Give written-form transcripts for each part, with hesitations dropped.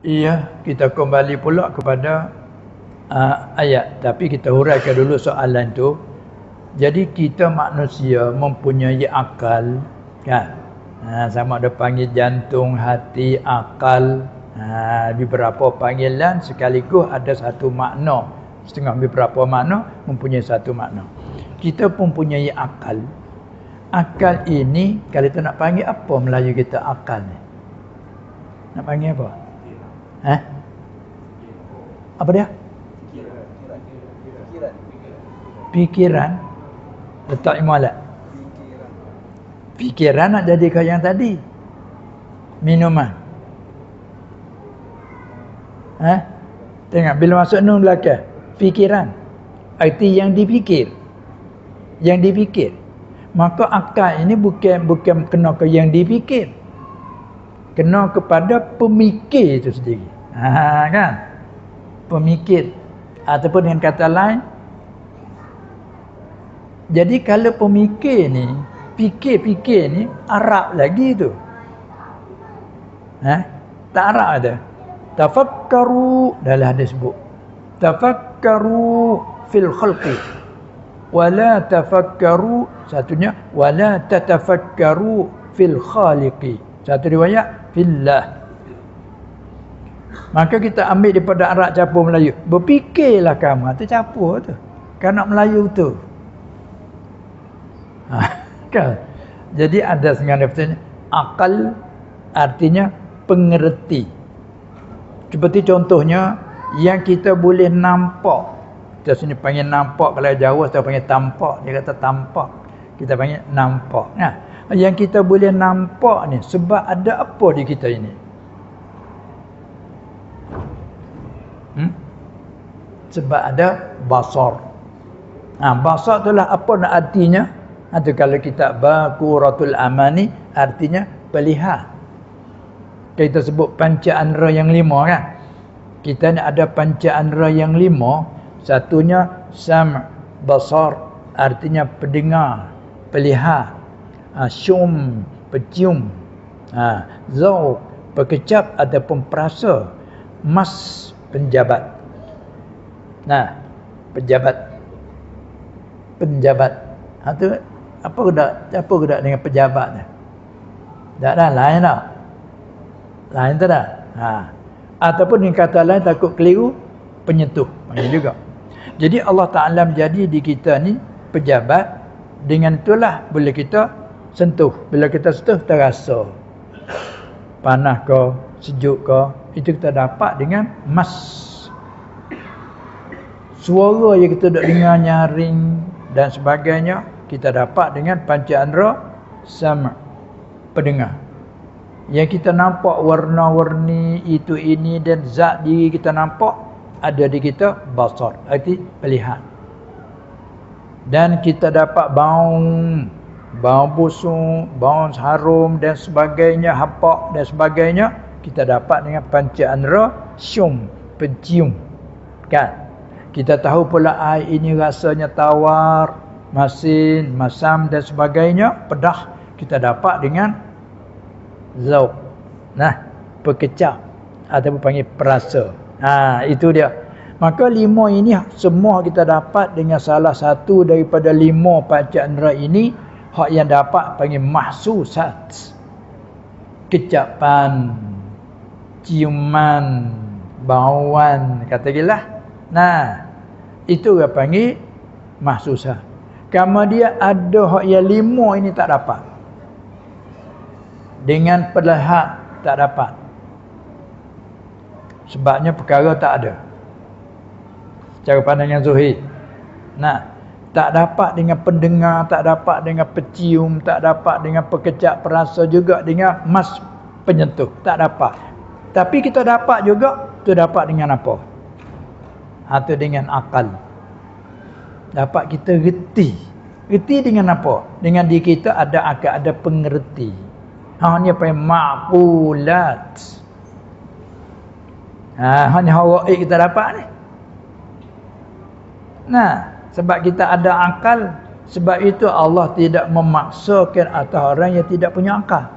Iya, kita kembali pula kepada ayat. Tapi kita huraikan dulu soalan tu. Jadi kita manusia mempunyai akal, kan? Sama ada panggil jantung, hati, akal. Beberapa panggilan sekaligus ada satu makna. Setengah beberapa makna mempunyai satu makna. Kita pun mempunyai akal. Akal ini kalau kita nak panggil apa Melayu kita akal ni? Nak panggil apa? Apa dia? Pikiran. Letak imalat. Pikiran nak jadi kau yang tadi. Minuman. Tengok bila masuk nun belakang. Pikiran. Arti yang dipikir. Yang dipikir. Maka akal ini bukan kena ke yang dipikir. Kena kepada pemikir itu sendiri. Kan? Pemikir. Ataupun dengan kata lain. Jadi kalau pemikir ni, fikir ni, Arab lagi tu. Tak Arab ada. Tafakkaru, dah lah dia sebut. Tafakkaru fil khalqi. Wala tafakkaru, satunya, wala tatafakkaru fil khaliqi. Satu riwayat, fillah. Maka kita ambil daripada Arab capur Melayu. Berfikirlah kamu. Itu capur tu. Kanak Melayu tu. Kan? Jadi ada sebenarnya akal artinya pengerti. Seperti contohnya yang kita boleh nampak. Kita sini panggil nampak, kalau Jawa kita panggil tampak, dia kata tampak. Kita panggil nampak. Yang kita boleh nampak ni sebab ada apa di kita ini? Sebab ada basar. Basar itulah apa nak artinya? Itu kalau kita Baquratul Amani artinya pelihat. Kita sebut panca indera yang 5 kan. Kita ni ada panca indera yang 5. Satunya sam' basar artinya pendengar, pelihat. Syum pencium. Zauq pekecap ataupun perasa. Mas penjabat. Penjabat. Tu apa gedak dengan pejabat ni? Tak dah lain dah. Lain tak dah. Ataupun dengan kata lain takut keliru, penyentuh. Panggil juga. Jadi Allah Ta'ala menjadi di kita ni pejabat. Dengan itulah boleh kita sentuh. Bila kita sentuh terasa. Panas ke, sejuk ke, itu kita dapat dengan mas. Suara yang kita duk dengar nyaring dan sebagainya kita dapat dengan panca indera sam' pendengar. Yang kita nampak warna-warni itu ini dan zat diri kita nampak ada di kita basar, arti melihat. Dan kita dapat bau busuk, bau harum dan sebagainya, hapak dan sebagainya kita dapat dengan panca indera syum, pencium. Kan? Kita tahu pula air ini rasanya tawar, masin, masam dan sebagainya, pedah kita dapat dengan zauq. Pekecap ataupun panggil perasa. Itu dia. Maka 5 ini semua kita dapat dengan salah satu daripada 5 panca indera ini, hak yang dapat panggil mahsusat. Kecapan, ciuman, bauan, katakanlah. Itu dia panggil mahsusah. Kemudian ada hak yang 5 ini tak dapat. Dengan pelihat tak dapat. Sebabnya perkara tak ada. Secara pandangan Zuhid. Tak dapat dengan pendengar, tak dapat dengan pecium, tak dapat dengan pekecap perasa juga dengan mas penyentuh. Tak dapat. Tapi kita dapat juga, tu dapat dengan apa? Atau dengan akal. Dapat kita reti. Reti dengan apa? Dengan diri kita ada akal, ada pengerti. Ni apa yang ma'qulat. Ni hawa'i kita dapat ni. Sebab kita ada akal, sebab itu Allah tidak memaksakan atas orang yang tidak punya akal.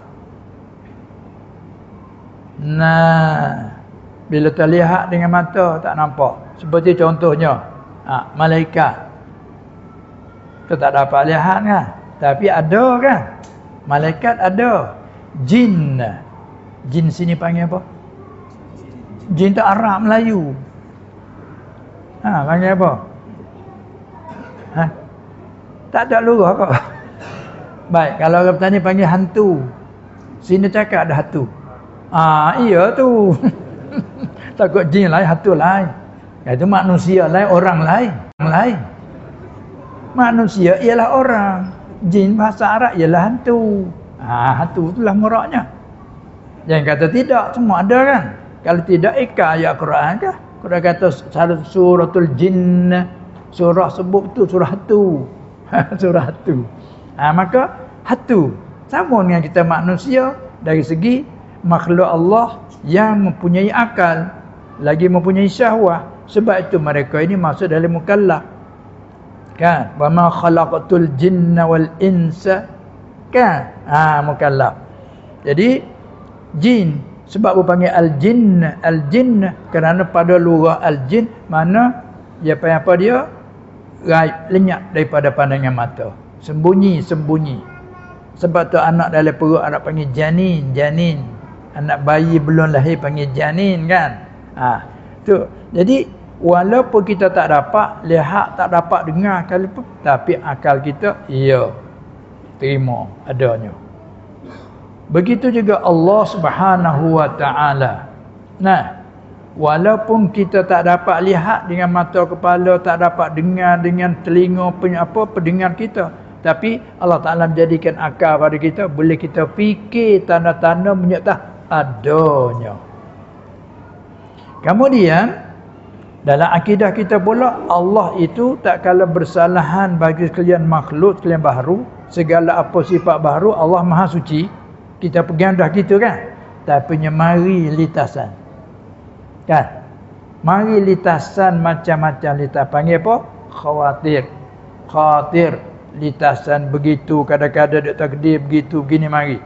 Bila terlihat dengan mata tak nampak. Seperti contohnya malaikat. Kita tak dapat lihat kan, tapi ada kan. Malaikat ada. Jin sini panggil apa? Jin tu Arab Melayu. Panggil apa? Tak ada lurah kok. Baik, kalau orang petani panggil hantu. Sini cakap ada hantu. Iya tu. Takut jin lain, hantu lain. Itu manusia lain, orang lain. Manusia ialah orang. Jin bahasa Arab ialah hantu. Hantu itulah muraknya. Jangan kata tidak, semua ada kan. Kalau tidak, ayat Quran kah? Quran kata suratul jinn, surah sebut tu surah hantu. Surah hantu. Maka hantu sama dengan kita manusia dari segi makhluk Allah yang mempunyai akal, lagi mempunyai syahwah. Sebab itu mereka ini masuk dalam mukallaf. Kan? Wa ma khalaqatul jinna wal insa, kan? Mukallaf. Jadi jin sebab berpanggil al-jinn kerana pada lugah al-jinn mana apa dia gaib, lenyap daripada pandangan mata, sembunyi. Sebab tu anak dalam perut anak panggil janin. Anak bayi belum lahir panggil janin kan. Tu. Jadi walaupun kita tak dapat lihat, tak dapat dengar sekalipun, tapi akal kita terima adanya. Begitu juga Allah Subhanahu wa taala. Walaupun kita tak dapat lihat dengan mata kepala, tak dapat dengar dengan telinga pendengar kita, tapi Allah Taala menjadikan akal pada kita, boleh kita fikir tanda-tanda menyertai adanya. Kemudian dalam akidah kita pula, Allah itu tak kala bersalahan bagi sekalian makhluk, sekalian baharu. Segala apa sifat baharu, Allah Maha Suci. Kita pegang dah gitu kan. Tapi mari litasan. Kan? Mari litasan macam-macam litas. Panggil apa? Khawatir. Litasan begitu. Kadang-kadang dia takdir begitu. Begini mari.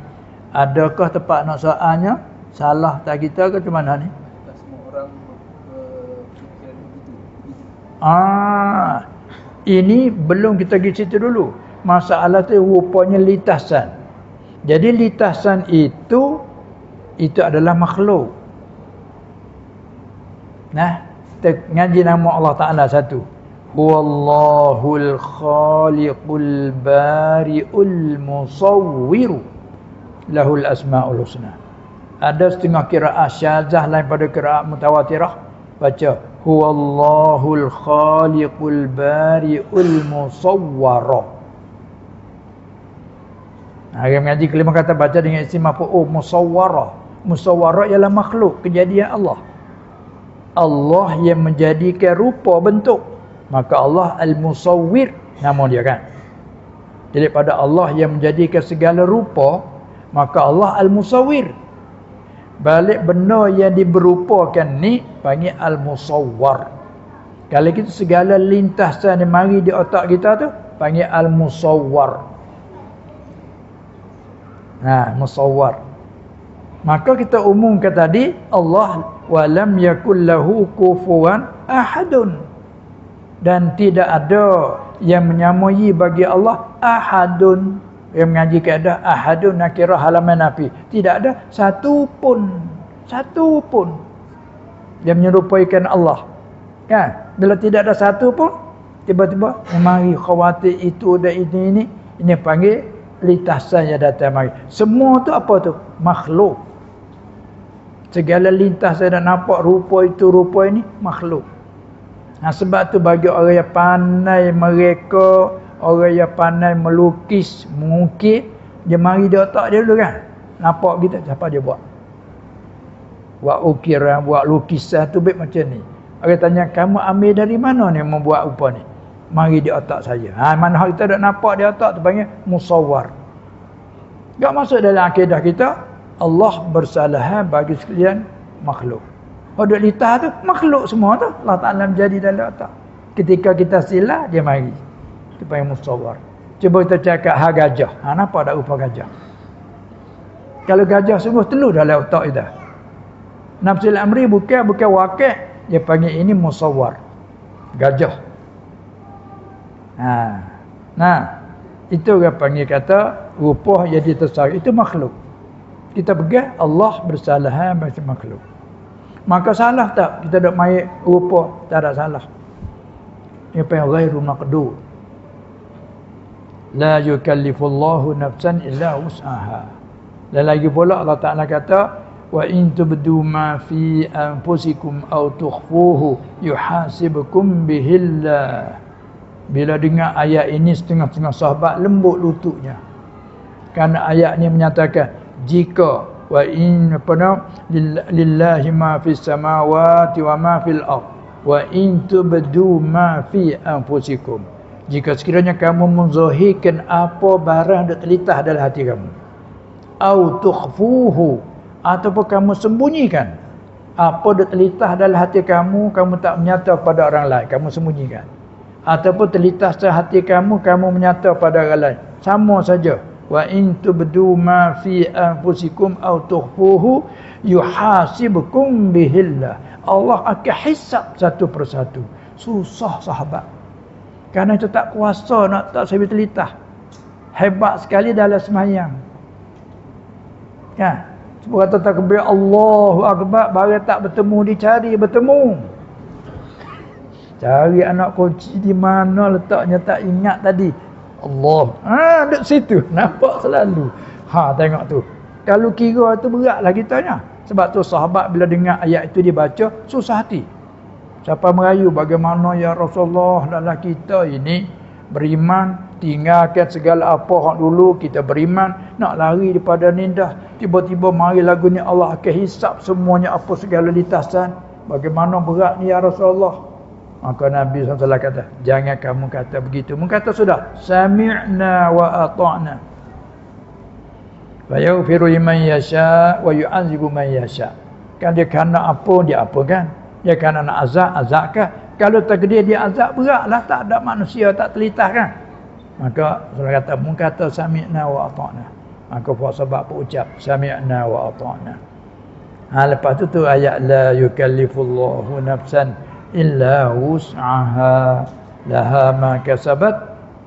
Adakah tepat nak soalnya? Salah tak kita ke mana ni? Semua orang ini belum kita pergi situ dulu. Masalah tu rupanya litasan. Jadi litasan itu adalah makhluk. Ngaji nama Allah Ta'ala satu. Huwallahul khaliqul bari'ul musawwiru lahul asma'ul husna. Ada setengah qiraat syadzah lain pada qiraat mutawatirah. Baca huwallahul khaliqul bari'ul musawwara. Yang mengaji kelima kata baca dengan isim maf'ul musawwara. Musawwara ialah makhluk, kejadian Allah. Allah yang menjadikan rupa bentuk. Maka Allah al-musawwir nama dia kan. Jadi pada Allah yang menjadikan segala rupa, maka Allah al-musawwir. Balik benda yang diberupakan ni panggil al-musawwar. Kalau kita segala lintasan yang mari di otak kita tu panggil al-musawwar. Musawwar. Maka kita umumkan tadi Allah walam yakul lahu kufuwan ahadun, dan tidak ada yang menyamai bagi Allah ahadun. Yang mengaji kaedah ahadun nakirah halaman nafi, tidak ada satu pun yang menyerupaikan Allah. Kan? Bila tidak ada satu pun, tiba-tiba mari khawatir itu dan ini panggil lintasan yang datang mari. Semua tu apa tu? Makhluk. Segala lintasan yang nampak rupa itu, rupa ini makhluk. Sebab tu bagi orang yang pandai mereka, orang yang pandai melukis, mengukir, dia mari di otak dia dulu kan. Nampak kita, siapa dia buat? Buat ukiran, buat lukisan tu baik macam ni. Orang tanya, kamu ambil dari mana ni membuat rupa ni? Mari di otak saya. Mana kita dah nampak di otak tu panggil musawwar. Tak masuk dalam akidah kita Allah bersalahan bagi sekalian makhluk. Duk litas tu makhluk semua tu Allah Taala menjadi dalam otak. Ketika kita silap dia mari. Itu panggil musawwar. Cuba kita cakap gajah. Nampak tak rupa gajah? Kalau gajah sungguh telur dalam otak kita. Nafsul amri bukan wakil. Dia panggil ini musawwar. Gajah. Nah, itu orang panggil kata rupa jadi tersari. Itu makhluk. Kita pegang Allah bersalahan macam makhluk. Maka salah tak kita dok mai rupa? Tak ada salah. Dia panggil ghairu maqdur. La yukallifullahu nafsan illa wus'aha. Dan lagi pula Allah Ta'ala kata wa in tubdu ma fi anfusikum aw tukhfuhu yuhasibukum bihillah. Bila dengar ayat ini setengah-setengah sahabat lembut lututnya. Kerana ayat ini menyatakan jika wa in lillahi ma fis samawati wa ma fil ard wa in tubdu ma fi anfusikum. Jika sekiranya kamu menzahirkan apa barang yang terlitah dalam hati kamu, au tukhfuhu, ataupun kamu sembunyikan apa yang terlitah dalam hati kamu, kamu tak menyata pada orang lain, kamu sembunyikan. Ataupun terlintas dalam hati kamu, kamu menyata pada orang lain. Sama saja. Wa in tubdu ma fi anfusikum aw tukhfuhu yuhasibukum bihillah. Allah akan hisab satu persatu. Susah sahabat. Kerana itu tak kuasa nak tak sampai terlintas. Hebat sekali dalam sembahyang. Kan? Sebab kata takbir Allahu Akbar, baru tak bertemu dicari bertemu. Cari anak kunci di mana letaknya tak ingat tadi. Allah. Duduk situ. Nampak selalu. Tengok tu. Kalau kira tu beratlah kitanya. Sebab tu sahabat bila dengar ayat itu dibaca, susah hati. Siapa merayu bagaimana ya Rasulullah dalam kita ini beriman, tinggalkan segala apa hak dulu kita beriman, nak lari daripada nindah. Tiba-tiba mari lagu ni Allah akan hisap semuanya apa segala lintasan. Bagaimana berat ni ya Rasulullah. Maka Nabi SAW kata, jangan kamu kata begitu. Mengkata sudah, sami'na wa ata'na. Wa yaghfiru liman yasha wa yu'adzibu man yasha. Kan dia kena apa, dia apa kan? Dia kena nak azab kah? Kalau takdir dia azab, beratlah, tak ada manusia tak terlintas kan? Maka Allah kata, mengkata sami'na wa ata'na. Maka sebab ucap sami'na wa ata'na. Lepas tu ayat la yukallifullahu nafsan illa wus'aha laha ma kasabat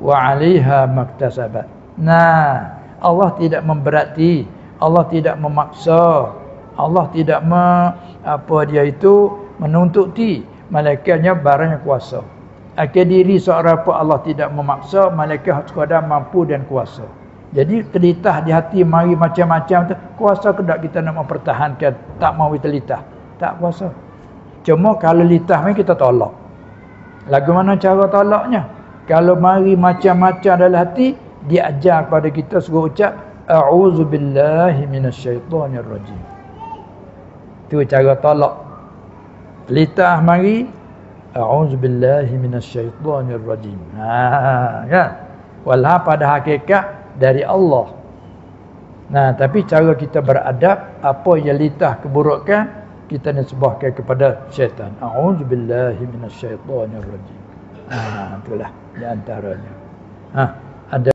wa 'alaiha maktasabat. Nah, Allah tidak memberati, Allah tidak memaksa, Allah tidak menuntuti, malaikatnya barang yang kuasa. Akan diri seorang pun Allah tidak memaksa, malaikat sekadar mampu dan kuasa. Jadi terlitah di hati mari macam-macam tu, kuasa ke tak kita nak mempertahankan, tak mahu terlitah, tak kuasa. Cuma kalau litah ni kita tolak. Lagu mana cara tolaknya? Kalau mari macam-macam dalam hati, dia ajar kepada kita suruh ucap a'udzubillahi minasyaitonirrajim. Itu cara tolak. Litah mari a'udzubillahi minasyaitonirrajim. Kan? Walau pada hakikat dari Allah. Nah, tapi cara kita beradab, apa yang litah keburukan, kita nisbahkan kepada syaitan. A'udzubillahi minasyaitonirrajim. Itulah di antaranya.